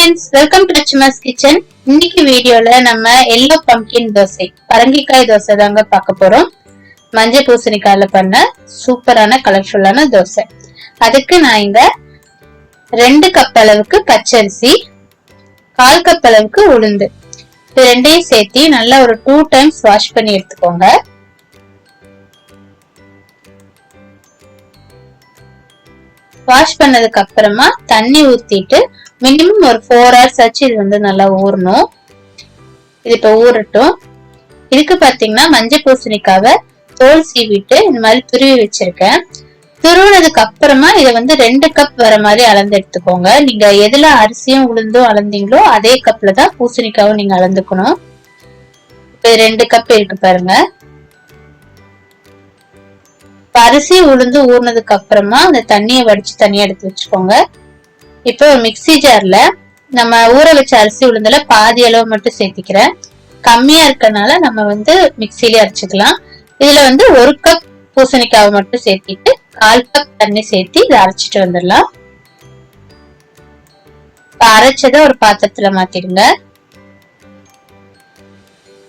Friends, welcome to Achuma'S kitchen. இன்னைக்கு வீடியோல நம்ம எல்லோ பம்கின் தோசை, பரங்கிக்காய் தோசை தாங்க பார்க்க போறோம். மஞ்சள் பூசணிக்காயில பண்ண சூப்பரான கலர்ஃபுல்லான தோசை. அதுக்கு நான் இங்க 2 கப் அளவுக்கு பச்சரிசி, 1/4 கப் அளவுக்கு உளுந்து, இது ரெண்டையும் சேர்த்து நல்லா ஒரு 2 டைம்ஸ் வாஷ் பண்ணி எடுத்துக்கோங்க. வாஷ் பண்ணதுக்கு அப்புறமா தண்ணி ஊத்திட்டு மினிமம் ஒரு 4 hours ஆச்சு இது வந்து நல்லா ஊறணும். இது இப்ப ஊறட்டும். இதுக்கு பாத்தீங்கன்னா மஞ்சள் பூசணிக்காவை தோல் சீவிட்டு இந்த மாதிரி துருவி வச்சிருக்கேன். துருவினதுக்கு அப்புறமா இதை வந்து 2 கப் வர மாதிரி அளந்து எடுத்துக்கோங்க. நீங்க எதுல அரிசியும் உளுந்தும் அளந்தீங்களோ அதே கப்ல தான் பூசணிக்காவும் நீங்க அளந்துக்கணும். இப்ப 2 கப் இருக்கு பாருங்க. அரிசி உளுந்து ஊறினதுக்கு அப்புறமா அந்த தண்ணியை வடிச்சு தனியா எடுத்து வச்சுக்கோங்க. இப்போ ஒரு மிக்சி ஜார்ல நம்ம ஊற வச்ச அரிசி உளுந்துல பாதி அளவு மட்டும் சேர்த்திக்கிறேன். கம்மியா இருக்கனால நம்ம வந்து மிக்சியில அரைச்சுக்கலாம். இதுல வந்து 1 கப் பூசணிக்காவை மட்டும் சேர்த்திட்டு 1/4 கப் தண்ணி சேர்த்து இதை அரைச்சிட்டு வந்துடலாம். அரைச்சதை ஒரு பாத்திரத்துல மாத்திடுங்க.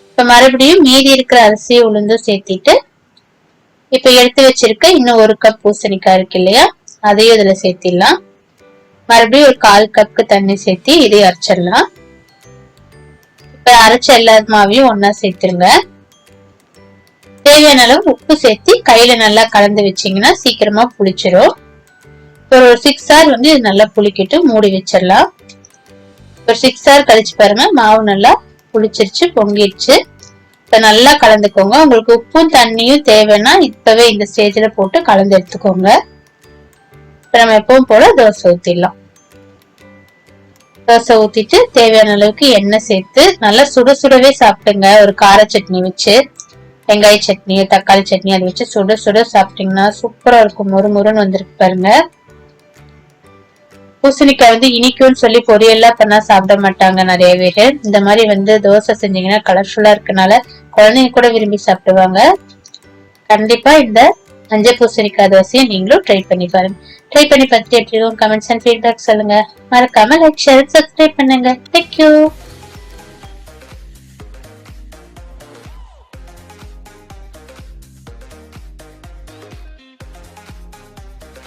இப்ப மறுபடியும் மீதி இருக்கிற அரிசி உளுந்தும் சேர்த்திட்டு இப்ப எடுத்து வச்சிருக்க இன்னும் 1 கப் பூசணிக்காய் இருக்கு இல்லையா, அதையும் இதுல சேர்த்திடலாம். மறுபடியும் ஒரு 1/4 கப்புக்கு தண்ணி சேர்த்து இதையும் அரைச்சிடலாம். இப்ப அரைச்ச எல்லா மாவையும் ஒன்னா சேர்த்துருங்க. தேவையான அளவு உப்பு சேர்த்து கையில நல்லா கலந்து வச்சீங்கன்னா சீக்கிரமா புளிச்சிடும். ஒரு 6 hour வந்து இது நல்லா புளிக்கிட்டு மூடி வச்சிடலாம். ஒரு 6 hour கழிச்சு பாருங்க, மாவு நல்லா புளிச்சிருச்சு, பொங்கிடுச்சு. இப்ப நல்லா கலந்துக்கோங்க. உங்களுக்கு உப்பும் தண்ணியும் தேவைன்னா இப்பவே இந்த ஸ்டேஜ்ல போட்டு கலந்து எடுத்துக்கோங்க. இப்ப நம்ம எப்பவும் போல தோசை ஊத்திடலாம். தோசை ஊத்திட்டு தேவையான அளவுக்கு எண்ணெய் சேர்த்து நல்லா சுட சுடவே சாப்பிடுங்க. ஒரு கார சட்னி வச்சு, வெங்காய சட்னி, தக்காளி சட்னி அதை வச்சு சுட சுட சாப்பிட்டீங்கன்னா சூப்பரா இருக்கும். முறுமுறுன்னு வந்திருக்கு பாருங்க. பூசணிக்காய் வந்து இனிக்கும்னு சொல்லி பொரியல்லாம் பண்ணா சாப்பிட மாட்டாங்க நிறைய பேரு. இந்த மாதிரி வந்து தோசை செஞ்சீங்கன்னா கலர்ஃபுல்லா இருக்கனால குழந்தைங்க கூட விரும்பி சாப்பிடுவாங்க. கண்டிப்பா இந்த மஞ்சள் பூசணிக்காய் தோசையை நீங்களும் ட்ரை பண்ணி பாருங்க. ட்ரை பண்ணி பார்த்துட்டு எப்படி கமெண்ட்ஸ் அண்ட் ஃபீட்பேக் சொல்லுங்க. மறக்காம லைக், ஷேர், சப்ஸ்கிரைப் பண்ணுங்க. தேங்க்யூ.